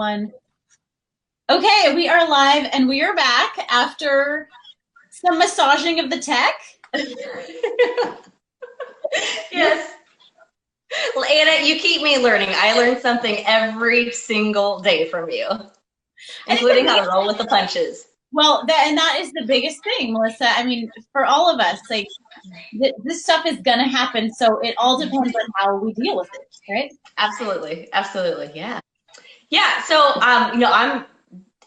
One. Okay, we are live and we are back after some massaging of the tech. Yes. Well, Anna, you keep me learning. I learn something every single day from you, including how to roll with the punches. Well, that is the biggest thing, Melissa. I mean, for all of us, like this stuff is gonna happen, so it all depends on how we deal with it, right? Absolutely, absolutely, yeah, yeah. So,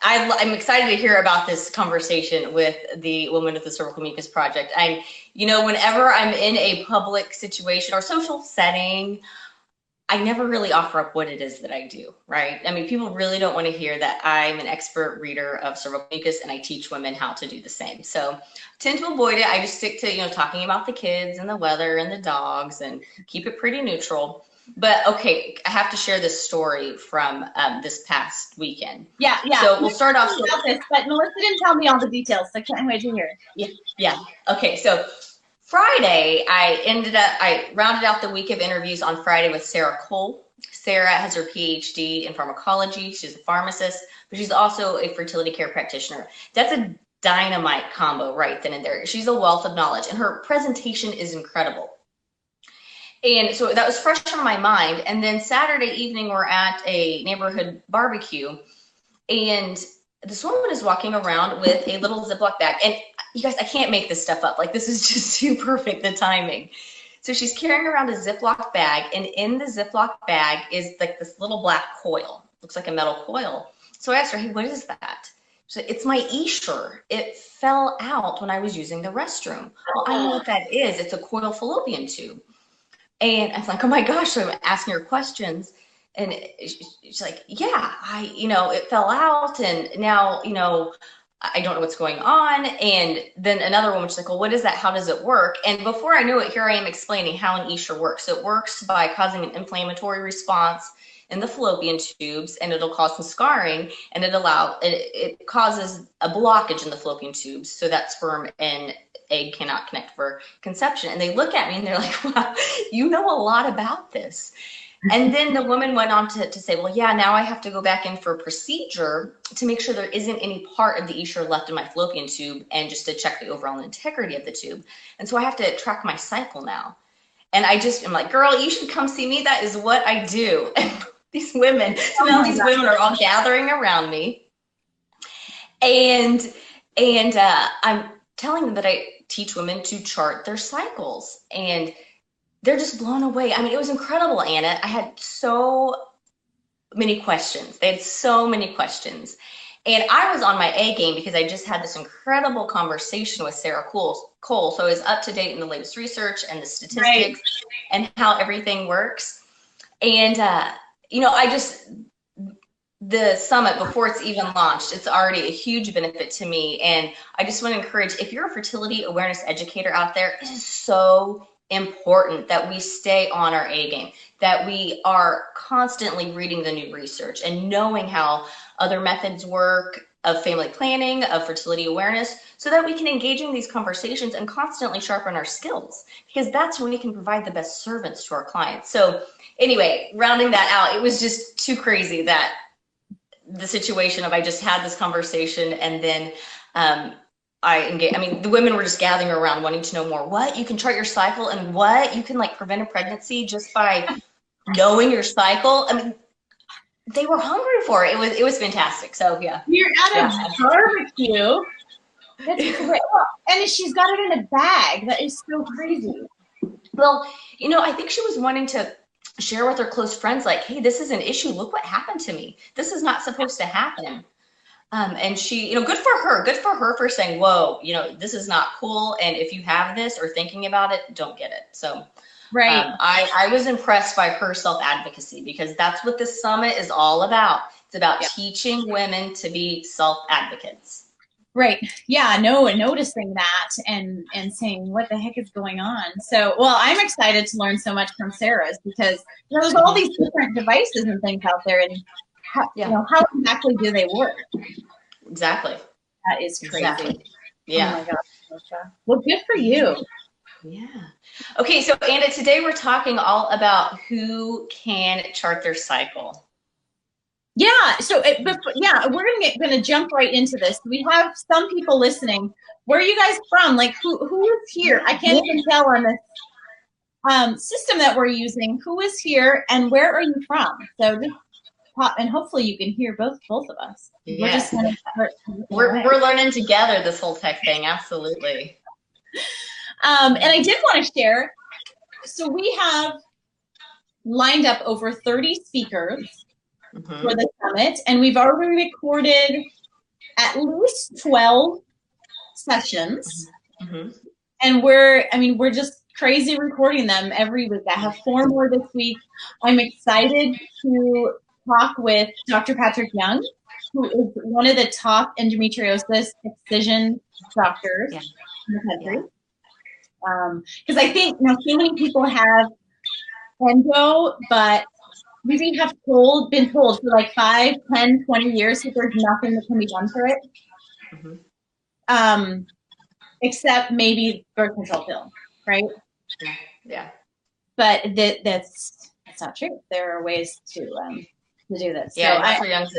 I'm excited to hear about this conversation with the Women with the Cervical Mucus Project. Whenever I'm in a public situation or social setting, I never really offer up what it is that I do, right? I mean, people really don't want to hear that I'm an expert reader of cervical mucus and I teach women how to do the same. So I tend to avoid it. I just stick to, talking about the kids and the weather and the dogs and keep it pretty neutral. But okay, I have to share this story from this past weekend. Yeah. So we'll start off. But Melissa didn't tell me all the details, so I can't wait to hear it. Yeah. Okay, so Friday, I rounded out the week of interviews on Friday with Sarah Cole. Sarah has her PhD in pharmacology. She's a pharmacist, but she's also a fertility care practitioner. That's a dynamite combo right then and there. She's a wealth of knowledge, and her presentation is incredible. And so that was fresh on my mind. And then Saturday evening, we're at a neighborhood barbecue, and this woman is walking around with a little Ziploc bag. And you guys, I can't make this stuff up. Like, this is just too perfect, the timing. So she's carrying around a Ziploc bag, and in the Ziploc bag is like this little black coil. Looks like a metal coil. So I asked her, hey, what is that? She said, it's my Escher. It fell out when I was using the restroom. Well, I know what that is. It's a coil fallopian tube. And I was like, oh my gosh. So I'm asking her questions. And she's like, yeah, it fell out, and now, I don't know what's going on. And then another woman, she's like, well, what is that? How does it work? And before I knew it, here I am explaining how an Escher works. So it works by causing an inflammatory response in the fallopian tubes, and it'll cause some scarring, and it causes a blockage in the fallopian tubes, so that sperm and egg cannot connect for conception. And they look at me and they're like, wow, you know a lot about this. And then the woman went on to say, well, yeah, now I have to go back in for a procedure to make sure there isn't any part of the Escher left in my fallopian tube, and just to check the overall integrity of the tube. And so I have to track my cycle now. And I'm like, girl, you should come see me. That is what I do. And these women, so now these women are all gathering around me. And I'm telling them that I teach women to chart their cycles. And they're just blown away. I mean, it was incredible, Anna. I had so many questions. They had so many questions. And I was on my A game because I just had this incredible conversation with Sarah Cole. So I was up to date in the latest research and the statistics and how everything works. And, the summit, before it's even launched, it's already a huge benefit to me. And I just want to encourage, if you're a fertility awareness educator out there, it is so important that we stay on our A game, that we are constantly reading the new research and knowing how other methods work of family planning, of fertility awareness, so that we can engage in these conversations and constantly sharpen our skills, because that's when we can provide the best servants to our clients. So anyway, rounding that out, it was just too crazy that the situation of I just had this conversation, and then the women were just gathering around wanting to know more. What? You can chart your cycle, and what? You can prevent a pregnancy just by knowing your cycle? I mean, they were hungry for it. It was fantastic. So yeah. You're at a barbecue. That's great. And she's got it in a bag. That is so crazy. Well, I think she was wanting to share with her close friends, like, hey, this is an issue. Look what happened to me. This is not supposed to happen. And she, good for her for saying, whoa, this is not cool. And if you have this or thinking about it, don't get it. So right. I was impressed by her self-advocacy, because that's what this summit is all about. It's about teaching women to be self-advocates. Right. Yeah. No, and noticing that and saying, what the heck is going on? So, well, I'm excited to learn so much from Sarah's, because there's all these different devices and things out there, and how exactly do they work? Exactly. That is crazy. Exactly. Yeah. Oh my gosh. Well, good for you. Yeah. Okay. So, Anna, today we're talking all about who can chart their cycle. Yeah. So, but yeah, we're gonna jump right into this. We have some people listening. Where are you guys from? Like, who is here? I can't even tell on this system that we're using. Who is here, and where are you from? So just pop, and hopefully you can hear both of us. We're just Yes. gonna start. We're learning together this whole tech thing. Absolutely. And I did want to share. So we have lined up over 30 speakers for the summit, and we've already recorded at least 12 sessions. And we're just crazy recording them every week. I have 4 more this week. I'm excited to talk with Dr. Patrick Young, who is one of the top endometriosis excision doctors in the country. Because I think so many people have endo, but we have been told for like 5, 10, 20 years that there's nothing that can be done for it. Except maybe birth control pill, right? Yeah. But that's not true. There are ways to do this. Yeah, Dr. Young's,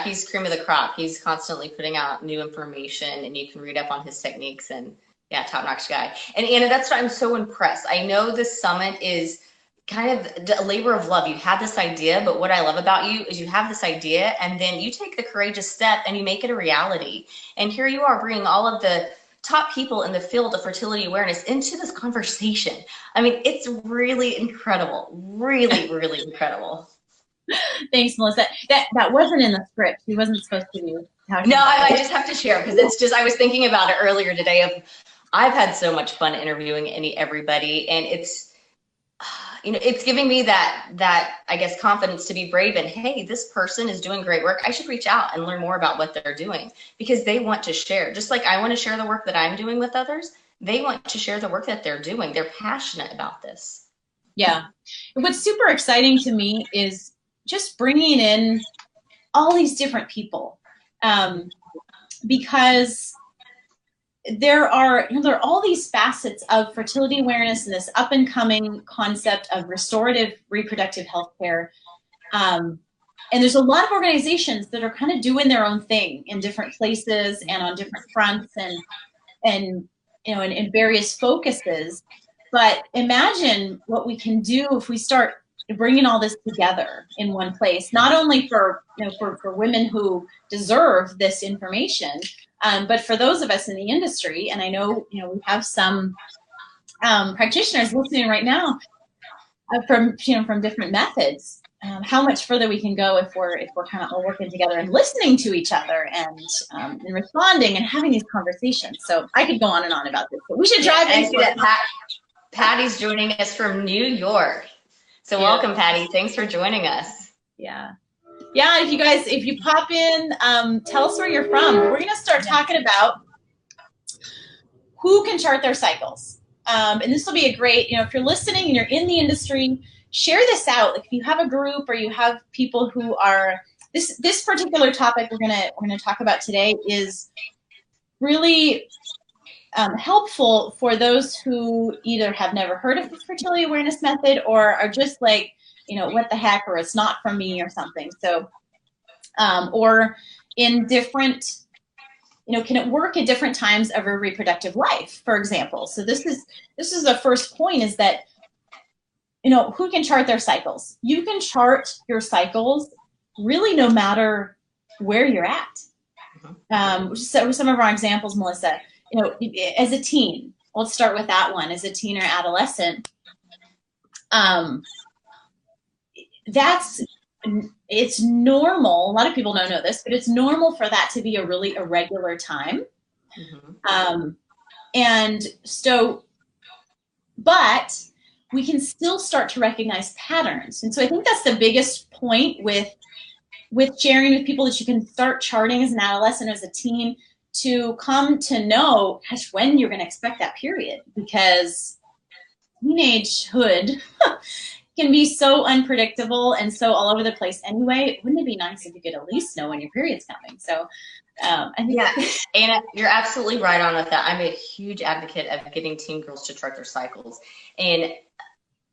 he's cream of the crop. He's constantly putting out new information, and you can read up on his techniques. And yeah, top-notch guy. And Anna, that's why I'm so impressed. I know this summit is kind of a labor of love. You had this idea, but what I love about you is you have this idea, and then you take the courageous step and you make it a reality. And here you are bringing all of the top people in the field of fertility awareness into this conversation. I mean, it's really incredible. Really, really incredible. Thanks, Melissa. That wasn't in the script. He wasn't supposed to be talking. No, I just have to share because it's just, I was thinking about it earlier today of, I've had so much fun interviewing everybody, and it's, it's giving me that I guess confidence to be brave and, hey, this person is doing great work. I should reach out and learn more about what they're doing because they want to share. Just like I want to share the work that I'm doing with others, they want to share the work that they're doing. They're passionate about this. Yeah. What's super exciting to me is just bringing in all these different people, because there are all these facets of fertility awareness and this up and coming concept of restorative reproductive health care. And there's a lot of organizations that are kind of doing their own thing in different places and on different fronts and in various focuses. But imagine what we can do if we start bringing all this together in one place, not only for women who deserve this information, but for those of us in the industry. And I know we have some practitioners listening right now from different methods. How much further we can go if we're kind of all working together and listening to each other and responding and having these conversations. So I could go on and on about this, but we should drive into it. Patty's joining us from New York. So welcome, Patty. Thanks for joining us. Yeah. Yeah, if you pop in, tell us where you're from. We're going to start talking about who can chart their cycles. And this will be a great, if you're listening and you're in the industry, share this out. Like if you have a group or you have people who are, this particular topic we're gonna talk about today is really helpful for those who either have never heard of the fertility awareness method or are just like, what the heck, or it's not from me or something. So, or in different, can it work at different times of a reproductive life, for example? So this is the first point, is that, who can chart their cycles? You can chart your cycles really no matter where you're at. So some of our examples, Melissa, as a teen, let's start with that one. As a teen or adolescent, it's normal. A lot of people don't know this, but it's normal for that to be a really irregular time. And so, but we can still start to recognize patterns. And so I think that's the biggest point with sharing with people, that you can start charting as an adolescent, as a teen, to come to know, gosh, when you're going to expect that period, because teenagehood can be so unpredictable and so all over the place anyway. Wouldn't it be nice if you could at least know when your period's coming? So I think Anna, you're absolutely right on with that. I'm a huge advocate of getting teen girls to chart their cycles. And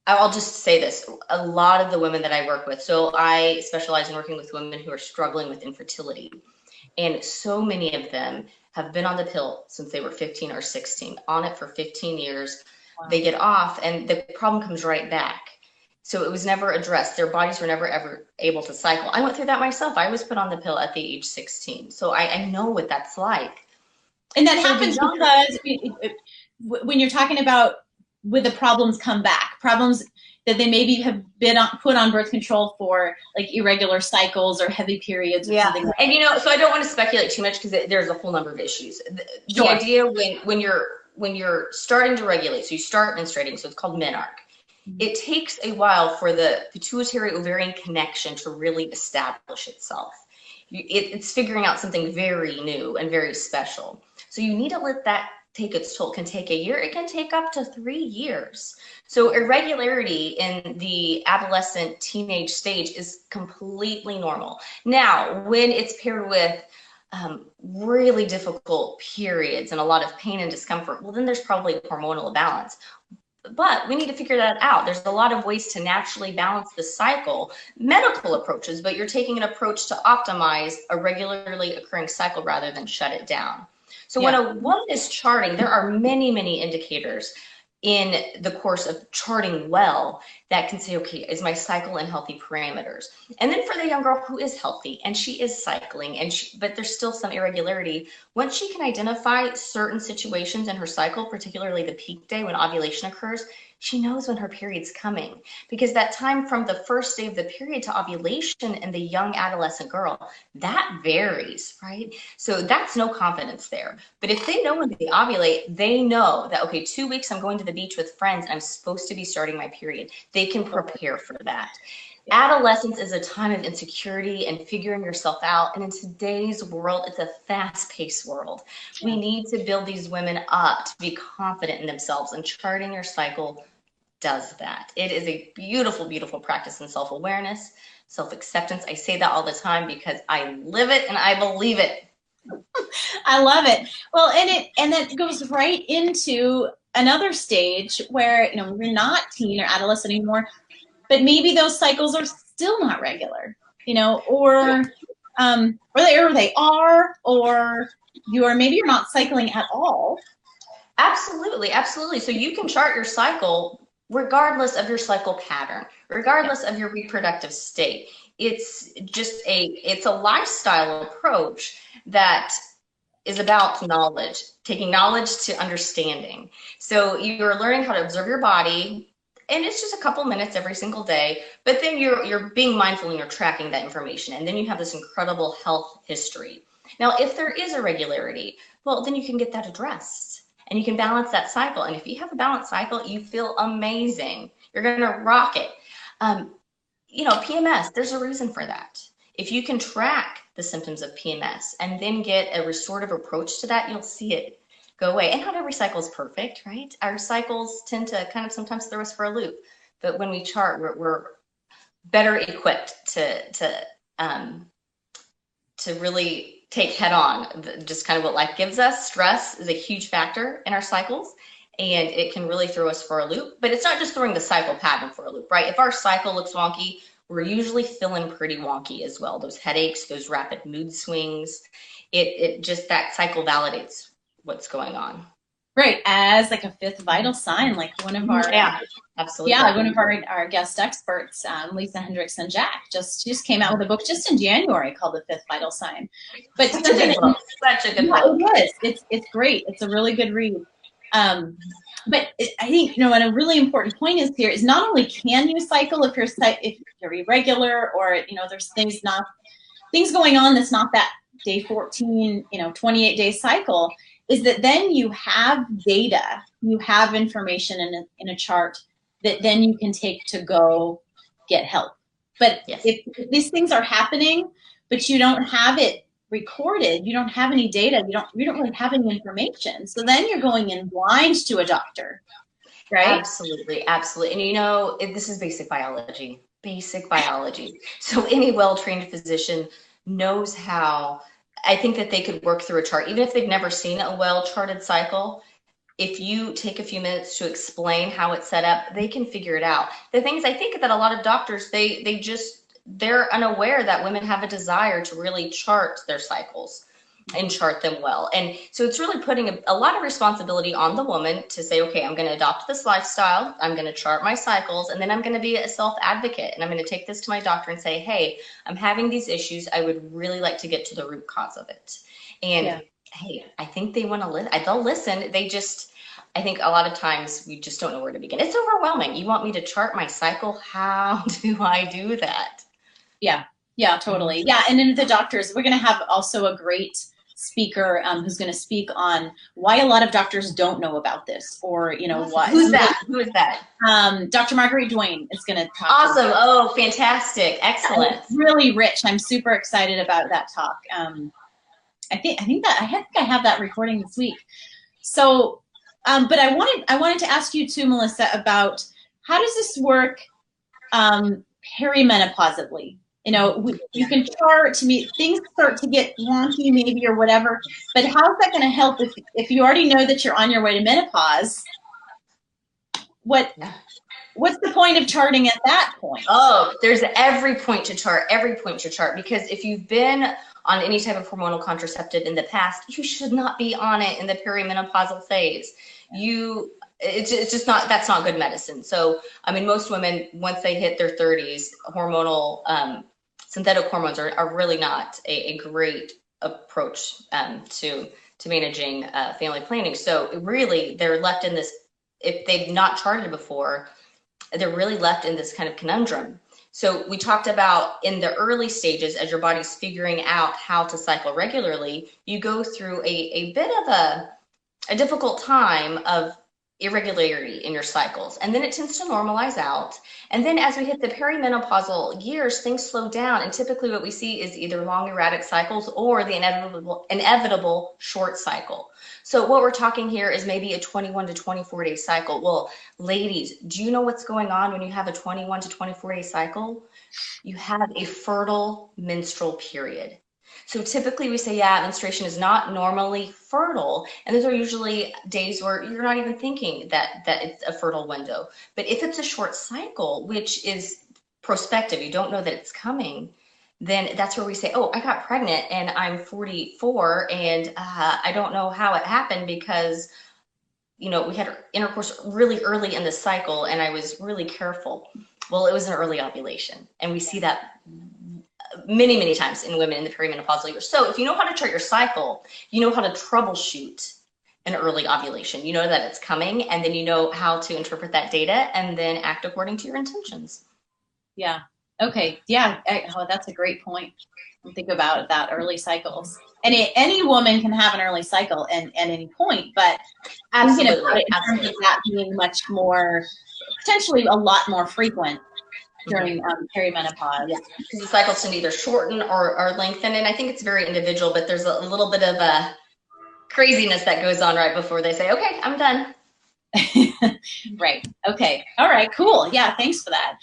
I'll just say this. A lot of the women that I work with, so I specialize in working with women who are struggling with infertility. And so many of them have been on the pill since they were 15 or 16, on it for 15 years. Wow. They get off and the problem comes right back. So it was never addressed. Their bodies were never ever able to cycle. I went through that myself. I was put on the pill at the age 16. So I know what that's like. And that happens because when you're talking about with the problems come back, problems that they maybe have been put on birth control for, like irregular cycles or heavy periods. Or something like and you know, so I don't want to speculate too much because there's a whole number of issues. The idea when you're starting to regulate, so you start menstruating, so it's called menarche. It takes a while for the pituitary ovarian connection to really establish itself. It's figuring out something very new and very special. So you need to let that take its toll. It can take a year. It can take up to 3 years. So irregularity in the adolescent teenage stage is completely normal. Now, when it's paired with really difficult periods and a lot of pain and discomfort, well, then there's probably hormonal imbalance. But we need to figure that out. There's a lot of ways to naturally balance the cycle, medical approaches, but you're taking an approach to optimize a regularly occurring cycle rather than shut it down. So when a woman is charting, there are many, many indicators in the course of charting well that can say, okay, is my cycle in healthy parameters? And then for the young girl who is healthy and she is cycling, but there's still some irregularity, once she can identify certain situations in her cycle, particularly the peak day when ovulation occurs, she knows when her period's coming, because that time from the first day of the period to ovulation in the young adolescent girl, that varies, right? So that's no confidence there. But if they know when they ovulate, they know that, okay, 2 weeks I'm going to the beach with friends and I'm supposed to be starting my period. They can prepare for that. Adolescence is a time of insecurity and figuring yourself out. And in today's world, it's a fast-paced world. We need to build these women up to be confident in themselves, and charting your cycle does that. It is a beautiful, beautiful practice in self-awareness, self-acceptance. I say that all the time because I live it and I believe it. I love it. Well, and that goes right into another stage where, you know, you're not teen or adolescent anymore, but maybe those cycles are still not regular, you know, or they are, or maybe you're not cycling at all. Absolutely, absolutely. So you can chart your cycle regardless of your cycle pattern, regardless of your reproductive state. It's just it's a lifestyle approach that is about knowledge, taking knowledge to understanding. So you're learning how to observe your body, and it's just a couple minutes every single day, but then you're being mindful and you're tracking that information, and then you have this incredible health history. Now, if there is irregularity, well, then you can get that addressed and you can balance that cycle. And if you have a balanced cycle, you feel amazing. You're gonna rock it. You know, PMS, there's a reason for that. If you can track the symptoms of PMS and then get a restorative approach to that, you'll see it go away. And not every cycle is perfect, right? Our cycles tend to kind of sometimes throw us for a loop. But when we chart, we're better equipped to really take head on just kind of what life gives us. Stress is a huge factor in our cycles, and it can really throw us for a loop. But it's not just throwing the cycle pattern for a loop, right? If our cycle looks wonky, we're usually feeling pretty wonky as well. Those headaches, those rapid mood swings, it just, that cycle validates what's going on. Right, as like a fifth vital sign, like one of our absolutely, one of our guest experts, Lisa Hendrickson Jack, just came out with a book just in January called The Fifth Vital Sign. But such a good book. It's great. It's a really good read. But I think, you know, what a really important point is here is not only can you cycle if you're irregular, or, you know, there's things going on that's not that day 14, you know, 28-day cycle, is that then you have data, you have information in a chart that then you can take to go get help. But if these things are happening, but you don't have it recorded, you don't have any data, you don't really have any information, so then you're going in blind to a doctor, right? Absolutely, absolutely. And you know, this is basic biology. So any well-trained physician knows how. I think that they could work through a chart, even if they've never seen a well-charted cycle. if you take a few minutes to explain how it's set up, they can figure it out. The thing is, I think that a lot of doctors, they're unaware that women have a desire to really chart their cycles and chart them well. And so it's really putting a lot of responsibility on the woman to say, okay, I'm going to adopt this lifestyle. I'm going to chart my cycles, and then I'm going to be a self-advocate. And I'm going to take this to my doctor and say, hey, I'm having these issues. I would really like to get to the root cause of it. And hey, I think they want to listen. They'll listen. I think a lot of times we just don't know where to begin. It's overwhelming. You want me to chart my cycle? How do I do that? Yeah, totally. Yeah, and then the doctors, we're going to have also a great speaker who's going to speak on why a lot of doctors don't know about this, or what. Who's that? Who is that? Dr. Marguerite Duane is going to talk. Awesome. Oh, fantastic. Excellent. It's really rich. I'm super excited about that talk. I think I have that recording this week. So, but I wanted to ask you too, Melissa, about how does this work perimenopausally? You can chart to me, things start to get wonky maybe or whatever, but how's that going to help if you already know that you're on your way to menopause? What's the point of charting at that point? Oh, there's every point to chart, because if you've been on any type of hormonal contraceptive in the past, you should not be on it in the perimenopausal phase. It's just not, that's not good medicine. So, I mean, most women, once they hit their 30s, hormonal, synthetic hormones are really not a great approach to managing family planning. So really, they're left in this, if they've not charted before, they're really left in this kind of conundrum. So we talked about in the early stages, as your body's figuring out how to cycle regularly, you go through a bit of a difficult time of irregularity in your cycles, and then it tends to normalize out. And then as we hit the perimenopausal years, things slow down, and typically what we see is either long erratic cycles or the inevitable short cycle. So what we're talking here is maybe a 21 to 24 day cycle. Well, ladies, do you know what's going on when you have a 21 to 24 day cycle? You have a fertile menstrual period. So typically we say, yeah, menstruation is not normally fertile. And those are usually days where you're not even thinking that it's a fertile window. But if it's a short cycle, which is prospective, you don't know that it's coming, then that's where we say, oh, I got pregnant and I'm 44 and I don't know how it happened because, we had intercourse really early in the cycle and I was really careful. Well, it was an early ovulation. And we see that many, many times in women in the perimenopausal years. So if you know how to chart your cycle, you know how to troubleshoot an early ovulation. You know that it's coming, and then you know how to interpret that data and then act according to your intentions. Yeah. Okay. Yeah. That's a great point. Think about that, early cycles. And any woman can have an early cycle at any point, but absolutely, in terms of that being much more, potentially a lot more frequent during perimenopause. Yeah, because the cycles tend to either shorten or lengthen, and I think it's very individual, but there's a little bit of a craziness that goes on right before they say, okay, I'm done. Right. Okay. All right, cool. Yeah, thanks for that.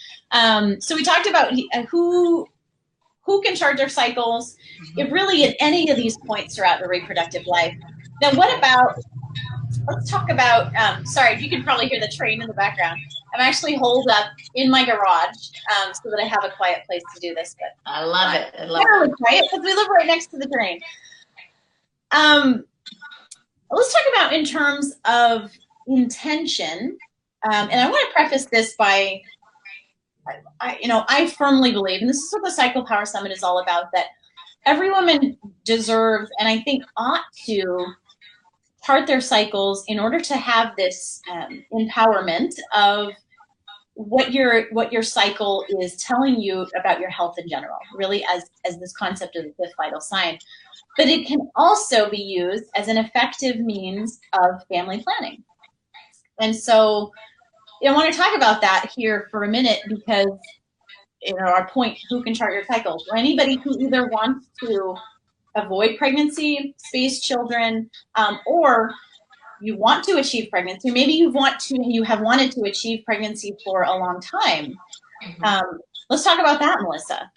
So we talked about who can chart their cycles, if really at any of these points throughout the reproductive life. Then what about, let's talk about, sorry, you can probably hear the train in the background. I'm actually holed up in my garage so that I have a quiet place to do this. But I love it. I love it. Quiet because we live right next to the train. Let's talk about in terms of intention. And I want to preface this by, I firmly believe, and this is what the Cycle Power Summit is all about, that every woman deserves, and I think ought to, chart their cycles in order to have this empowerment of what your cycle is telling you about your health in general, really as this concept of the fifth vital sign. But it can also be used as an effective means of family planning. And so I want to talk about that here for a minute because, our point, who can chart your cycles? For anybody who either wants to avoid pregnancy, space children, or you want to achieve pregnancy. Maybe you have wanted to achieve pregnancy for a long time. Let's talk about that, Melissa.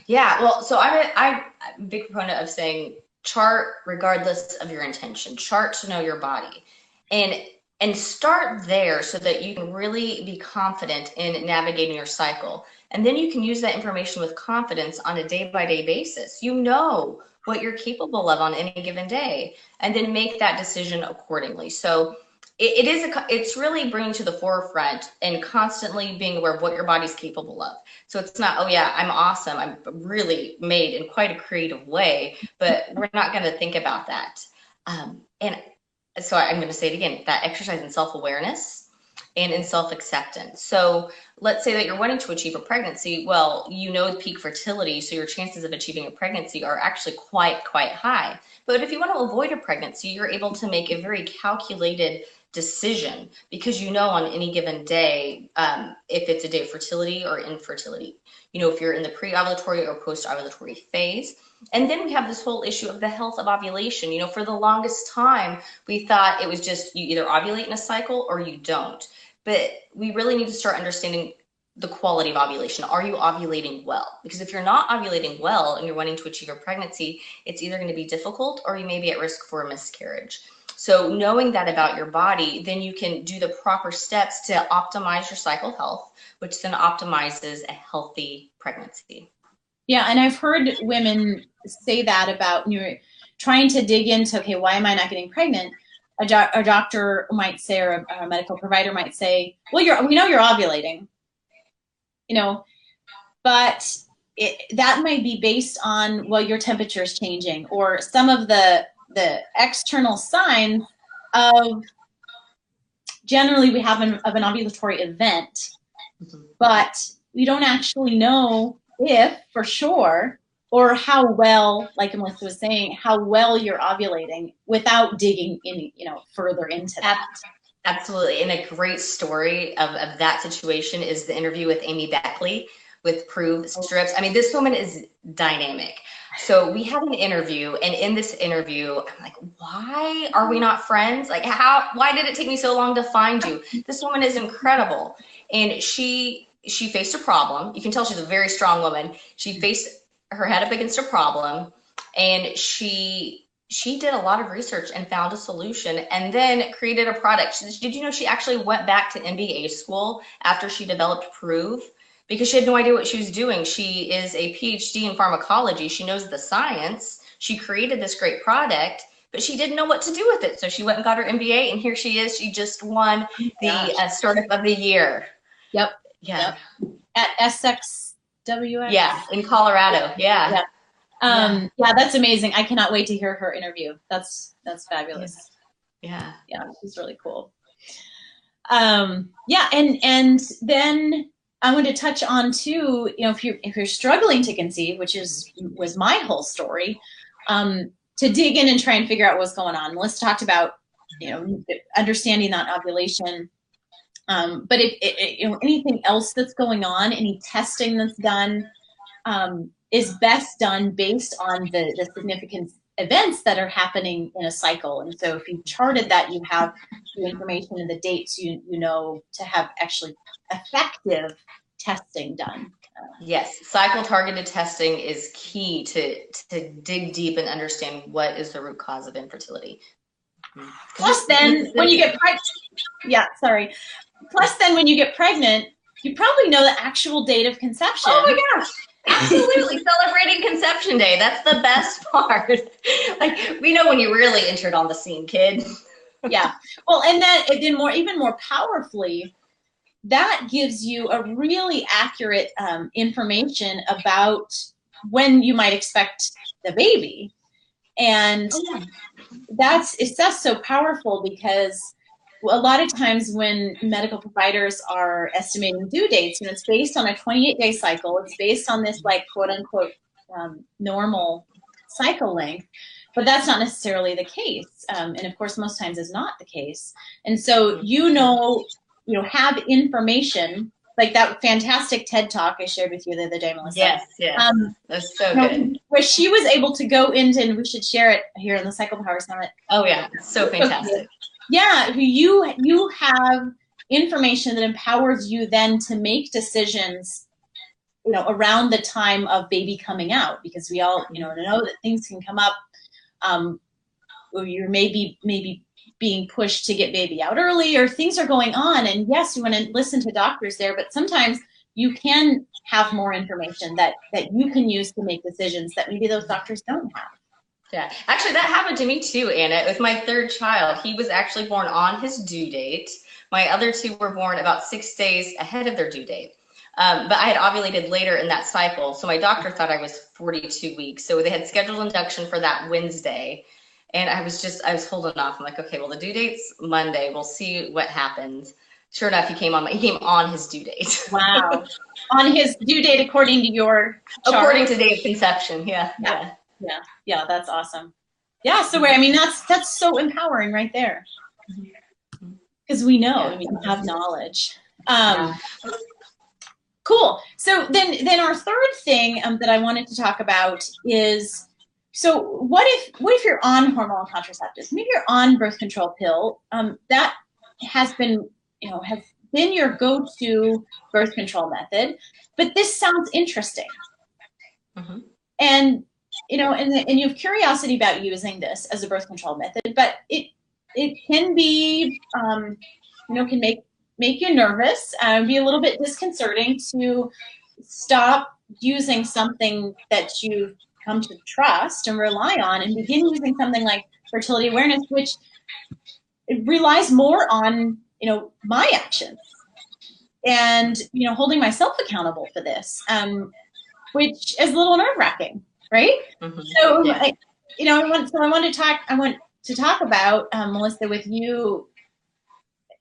Yeah, well, so I'm a big proponent of saying chart regardless of your intention. Chart to know your body. and and start there so that you can really be confident in navigating your cycle. And then you can use that information with confidence on a day-by-day basis. You know what you're capable of on any given day, and then make that decision accordingly. So it's really bringing to the forefront and constantly being aware of what your body's capable of. So it's not, oh yeah, I'm awesome, I'm really made in quite a creative way, but we're not going to think about that. And so I'm going to say it again, that exercise in self-awareness and in self-acceptance. So let's say that you're wanting to achieve a pregnancy. Well, you know peak fertility, so your chances of achieving a pregnancy are actually quite high. But if you want to avoid a pregnancy, you're able to make a very calculated decision, because you know on any given day if it's a day of fertility or infertility. You know if you're in the pre-ovulatory or post-ovulatory phase. And then we have this whole issue of the health of ovulation. You know, for the longest time, we thought it was just you either ovulate in a cycle or you don't. But we really need to start understanding the quality of ovulation. Are you ovulating well? Because if you're not ovulating well and you're wanting to achieve a pregnancy, it's either going to be difficult or you may be at risk for a miscarriage. So knowing that about your body, then you can do the proper steps to optimize your cycle health, which then optimizes a healthy pregnancy. Yeah, and I've heard women say that about trying to dig into, okay, why am I not getting pregnant? A doctor might say, or a medical provider might say, well, we know you're ovulating, you know, but that might be based on, well, your temperature is changing, or some of the external signs of, generally we have of an ovulatory event, but we don't actually know if for sure, or how well, like Melissa was saying, how well you're ovulating without digging in, further into that. Absolutely. And a great story of that situation is the interview with Amy Beckley with Prove Strips. I mean, this woman is dynamic. So we had an interview, and in this interview, I'm like, why are we not friends? Like, why did it take me so long to find you? This woman is incredible. And she faced a problem. You can tell she's a very strong woman. She faced her head up against a problem, and she did a lot of research and found a solution, and then created a product. Did you know she actually went back to MBA school after she developed Prove? Because she had no idea what she was doing. She is a PhD in pharmacology. She knows the science. She created this great product, but she didn't know what to do with it. So she went and got her MBA, and here she is. She just won the Startup of the Year. Yep. Yeah. Yep. At SXWX. Yeah, in Colorado. Yeah. Yeah, that's amazing. I cannot wait to hear her interview. That's fabulous. Yeah. Yeah, she's really cool. Yeah, and then I want to touch on too, if you're struggling to conceive, which was my whole story, to dig in and try and figure out what's going on. Melissa talked about, understanding that ovulation. But if anything else that's going on, any testing that's done, is best done based on the significant events that are happening in a cycle. And so if you've charted that, you have the information and the dates, you know, to have actually effective testing done. Yes, cycle targeted testing is key to dig deep and understand what is the root cause of infertility. Plus then when you get pregnant, plus then when you get pregnant, you probably know the actual date of conception. Oh my gosh. Absolutely. Celebrating conception day. That's the best part. Like, we know when you really entered on the scene, kid. Yeah. Well, and then even more powerfully, that gives you a really accurate information about when you might expect the baby. And it's just so powerful, because a lot of times when medical providers are estimating due dates, it's based on a 28-day cycle. It's based on this, like, quote unquote, normal cycle length, but that's not necessarily the case. And of course, most times is not the case. And so, have information like that fantastic TED Talk I shared with you the other day, Melissa. Yes. That's so good. Where she was able to go into, and we should share it here in the Cycle Power Summit. Oh yeah, it's so fantastic. Yeah, you have information that empowers you then to make decisions, around the time of baby coming out, because we all, know that things can come up. You may be being pushed to get baby out early, or things are going on. And yes, you want to listen to doctors there, but sometimes you can have more information that you can use to make decisions that maybe those doctors don't have. Yeah, actually, that happened to me too, Anna. With my third child, he was actually born on his due date. My other two were born about 6 days ahead of their due date. But I had ovulated later in that cycle, so my doctor thought I was 42 weeks. So they had scheduled induction for that Wednesday, and I was holding off. I'm like, okay, well, the due date's Monday. We'll see what happens. Sure enough, he came on his due date. Wow. On his due date according to your chart? According to date of conception, yeah. Yeah, that's awesome. Yeah, so I mean, that's so empowering right there. Because we know, I mean, we have knowledge. Cool. So then our third thing that I wanted to talk about is, so what if you're on hormonal contraceptives? Maybe you're on birth control pill. That has been your go-to birth control method, but this sounds interesting. Mm-hmm. And and you have curiosity about using this as a birth control method, but it can be can make you nervous, be a little bit disconcerting to stop using something that you've come to trust and rely on and begin using something like fertility awareness, which it relies more on my actions and holding myself accountable for this, which is a little nerve-wracking, right? Mm-hmm. So yeah. I want to talk about, Melissa, with you.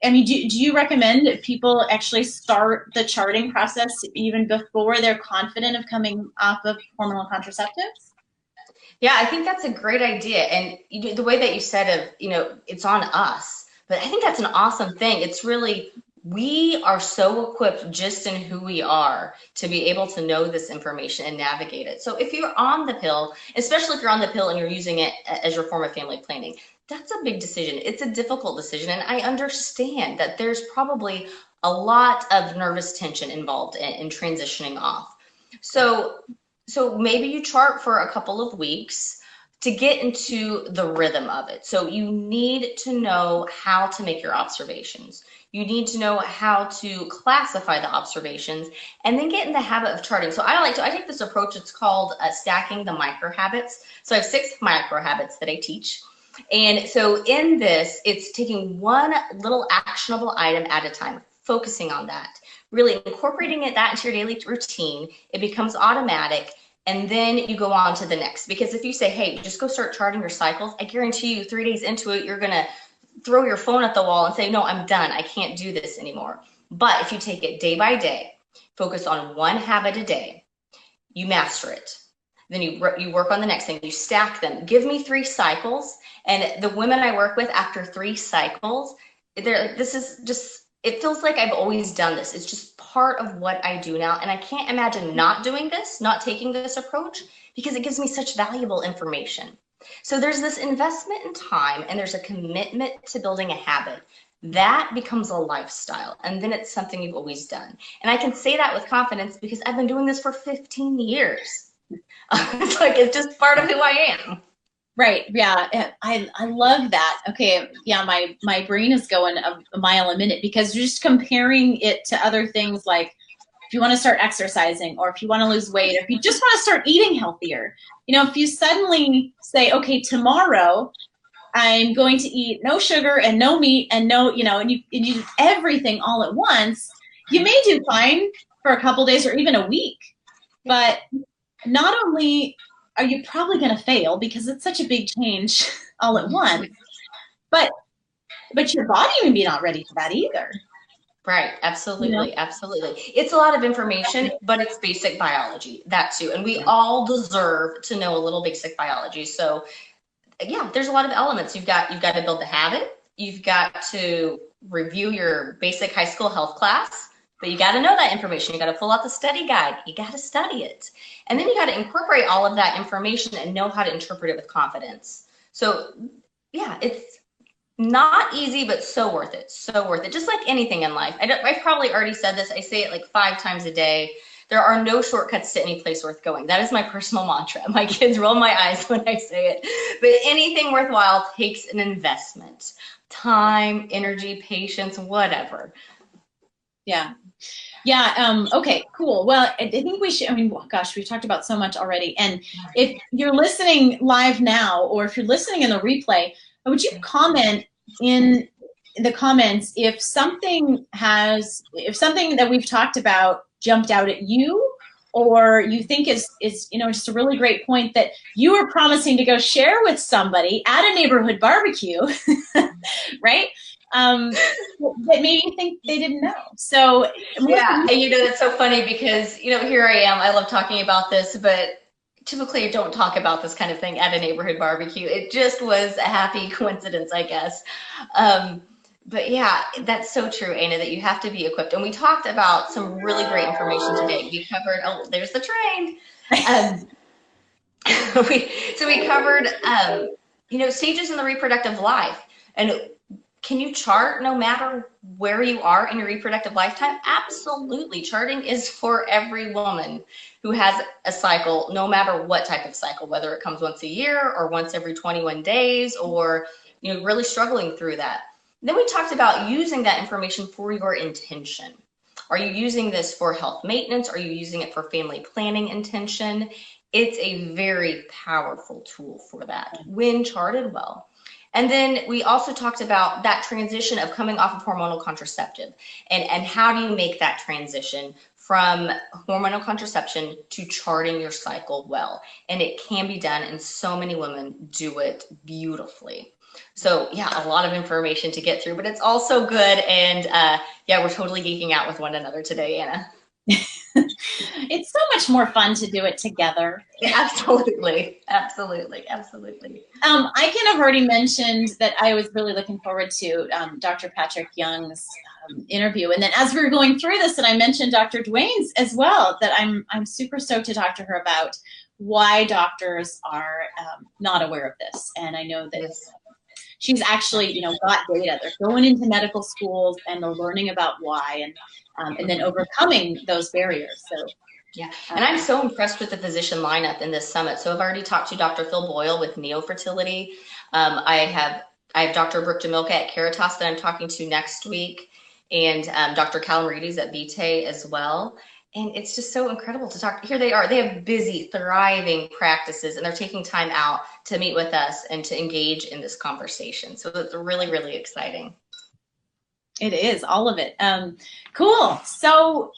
I mean, do you recommend that people actually start the charting process even before they're confident of coming off of hormonal contraceptives? Yeah, I think that's a great idea. And the way that you said it's on us, but I think that's an awesome thing. It's really, we are so equipped just in who we are to be able to know this information and navigate it. So if you're on the pill, especially if you're on the pill and you're using it as your form of family planning, that's a big decision. It's a difficult decision. And I understand that there's probably a lot of nervous tension involved in transitioning off. So maybe you chart for a couple of weeks to get into the rhythm of it. So you need to know how to make your observations. You need to know how to classify the observations and then get in the habit of charting. So I take this approach. It's called stacking the micro habits. So I have 6 micro habits that I teach. And so in this, it's taking one little actionable item at a time, focusing on that, really incorporating that into your daily routine. It becomes automatic. And then you go on to the next. Because if you say, hey, just go start charting your cycles, I guarantee you 3 days into it, you're going to throw your phone at the wall and say, no, I'm done. I can't do this anymore. But if you take it day by day, focus on one habit a day, you master it. Then you work on the next thing. You stack them. Give me 3 cycles. And the women I work with after 3 cycles, they're like, this is just, it feels like I've always done this. It's just part of what I do now. And I can't imagine not doing this, not taking this approach, because it gives me such valuable information. So there's this investment in time and there's a commitment to building a habit. That becomes a lifestyle. And then it's something you've always done. And I can say that with confidence because I've been doing this for 15 years. It's just part of who I am. Right. Yeah. I love that. Okay. Yeah. My brain is going a mile a minute because you're just comparing it to other things, like if you want to start exercising or if you want to lose weight, or if you just want to start eating healthier. If you suddenly say, okay, tomorrow I'm going to eat no sugar and no meat and no, and you do everything all at once, you may do fine for a couple days or even a week. But not only are you probably going to fail because it's such a big change all at once, but your body may be not ready for that either. Right. Absolutely. Absolutely. It's a lot of information, but it's basic biology, that too. And we all deserve to know a little basic biology. So yeah, there's a lot of elements. You've got to build the habit. You've got to review your basic high school health class, but you got to know that information. You got to pull out the study guide. You got to study it. And then you got to incorporate all of that information and know how to interpret it with confidence. So yeah, it's not easy, but so worth it. So worth it. Just like anything in life. I've probably already said this. I say it like 5 times a day. There are no shortcuts to any place worth going. That is my personal mantra. My kids roll my eyes when I say it. But anything worthwhile takes an investment. Time, energy, patience, whatever. Yeah. Yeah. Okay, cool. Well, I think we should, I mean, gosh, we've talked about so much already. And if you're listening live now, or if you're listening in the replay, would you comment in the comments if something that we've talked about jumped out at you, or you think is just a really great point that you were promising to go share with somebody at a neighborhood barbecue, right? That maybe you think they didn't know. So yeah, and that's so funny because here I am. I love talking about this, but typically I don't talk about this kind of thing at a neighborhood barbecue. It just was a happy coincidence, I guess. But yeah, that's so true, Anna, that you have to be equipped. And we talked about some really great information today. We covered, oh, there's the train. We covered, stages in the reproductive life. And can you chart no matter where you are in your reproductive lifetime? Absolutely. Charting is for every woman who has a cycle, no matter what type of cycle, whether it comes once a year or once every 21 days, or really struggling through that. Then we talked about using that information for your intention. Are you using this for health maintenance? Are you using it for family planning intention? It's a very powerful tool for that when charted well. And then we also talked about that transition of coming off of hormonal contraceptive and how do you make that transition from hormonal contraception to charting your cycle well. And it can be done, and so many women do it beautifully. So yeah, a lot of information to get through, but it's also good. And yeah, we're totally geeking out with one another today, Anna. It's so much more fun to do it together. Absolutely, absolutely, absolutely. I can have already mentioned that I was really looking forward to Dr. Patrick Young's interview, and then as we were going through this, and I mentioned Dr. Duane's as well, that I'm super stoked to talk to her about why doctors are not aware of this, and I know that she's actually got data. They're going into medical schools and they're learning about why and then overcoming those barriers. So yeah, and I'm so impressed with the physician lineup in this summit. So I've already talked to Dr. Phil Boyle with Neofertility. I have Dr. Brooke DeMilka at Caritas that I'm talking to next week, and Dr. Callum Reedy's at Vitae as well. And it's just so incredible to talk. Here they are. They have busy, thriving practices, and they're taking time out to meet with us and to engage in this conversation. So it's really, really exciting. It is, all of it. Cool. So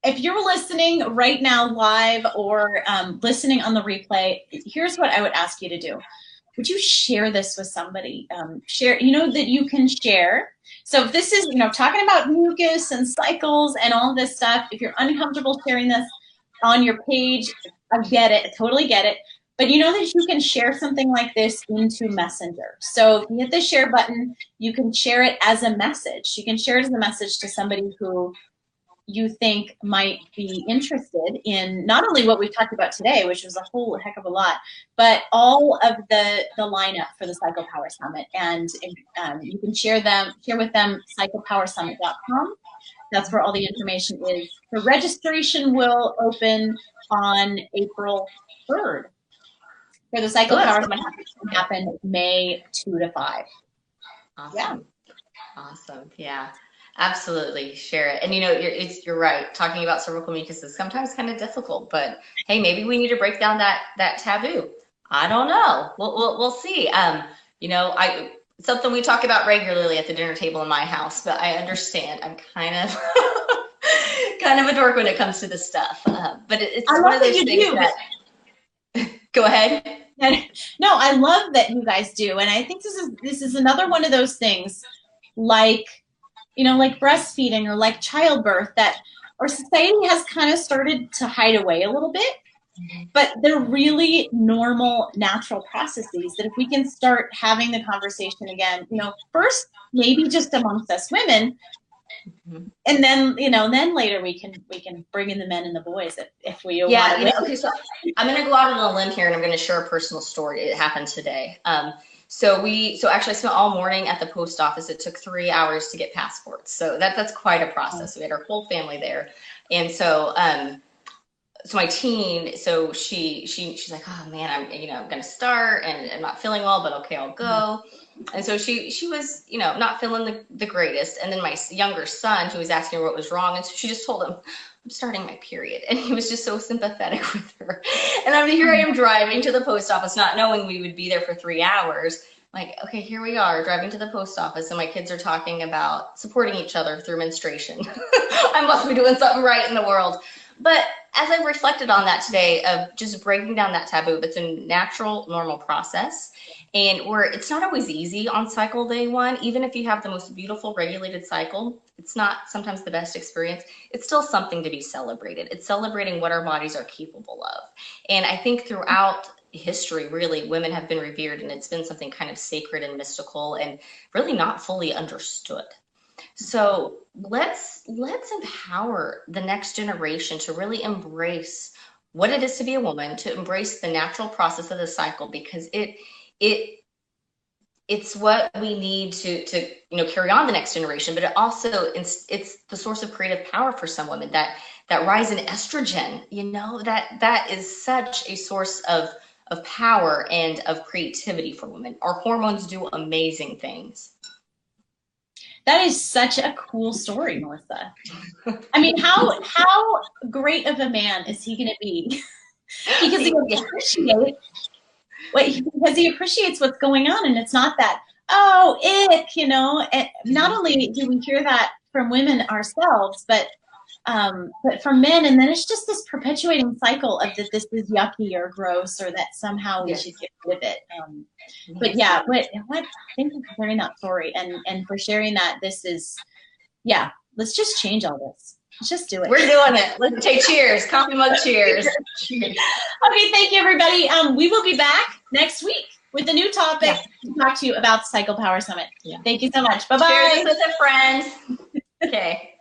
if you're listening right now live or listening on the replay, here's what I would ask you to do. Would you share this with somebody? Share, that you can share. So if this is, talking about mucus and cycles and all this stuff, if you're uncomfortable sharing this on your page, I get it, I totally get it. But you know that you can share something like this into Messenger. So if you hit the share button, you can share it as a message. You can share it as a message to somebody who you think might be interested in not only what we've talked about today, which was a whole heck of a lot, but all of the lineup for the Cycle Power Summit. And you can share with them cyclepowersummit.com. That's where all the information is. The registration will open on April 3rd. For the Cycle Power Summit to happen May 2 to 5. Awesome. Yeah. Awesome. Yeah. Absolutely, share it. And you're right. Talking about cervical mucus is sometimes kind of difficult, but hey, maybe we need to break down that taboo. I don't know. We'll see. Something we talk about regularly at the dinner table in my house, but I understand. I'm kind of kind of a dork when it comes to this stuff. But it's one of those things that. Go ahead. No, I love that you guys do, and I think this is another one of those things, like breastfeeding or like childbirth, that our society has kind of started to hide away a little bit, but they're really normal, natural processes that if we can start having the conversation again, first maybe just amongst us women, and then then later we can bring in the men and the boys if we want to. Okay, so I'm going to go out on a limb here and I'm going to share a personal story. It happened today. So actually I spent all morning at the post office. It took 3 hours to get passports. So that's quite a process. We had our whole family there. And so, so my teen, so she's like, oh man, I'm gonna start and I'm not feeling well, but okay, I'll go. And so she was, not feeling the greatest. And then my younger son, who was asking her what was wrong, and so she just told him, I'm starting my period. And he was just so sympathetic with her. And here I am driving to the post office, not knowing we would be there for 3 hours. Like, okay, here we are driving to the post office, and my kids are talking about supporting each other through menstruation. I must be doing something right in the world. But as I've reflected on that today, of just breaking down that taboo, it's a natural, normal process. And it's not always easy on cycle day 1, even if you have the most beautiful regulated cycle, it's not sometimes the best experience. It's still something to be celebrated. It's celebrating what our bodies are capable of. And I think throughout history, really, women have been revered, and it's been something kind of sacred and mystical and really not fully understood. So let's empower the next generation to really embrace what it is to be a woman, to embrace the natural process of the cycle, because it's what we need to carry on the next generation. But it also it's the source of creative power for some women. That rise in estrogen, that is such a source of power and of creativity for women. Our hormones do amazing things. That is such a cool story, Melissa. I mean, how great of a man is he going to be? Because he appreciates what's going on, and it's not that, oh, ick, And not only do we hear that from women ourselves, but from men, and then it's just this perpetuating cycle of that this is yucky or gross, or that somehow we should get rid of it. But yeah, thank you for sharing that story and for sharing that. This is, let's just change all this. Let's just do it. We're doing it. Let's take cheers. Coffee mug cheers. Okay, thank you, everybody. We will be back next week with a new topic to talk to you about the Cycle Power Summit. Thank you so much. Bye-bye. Share this with a friend. Okay.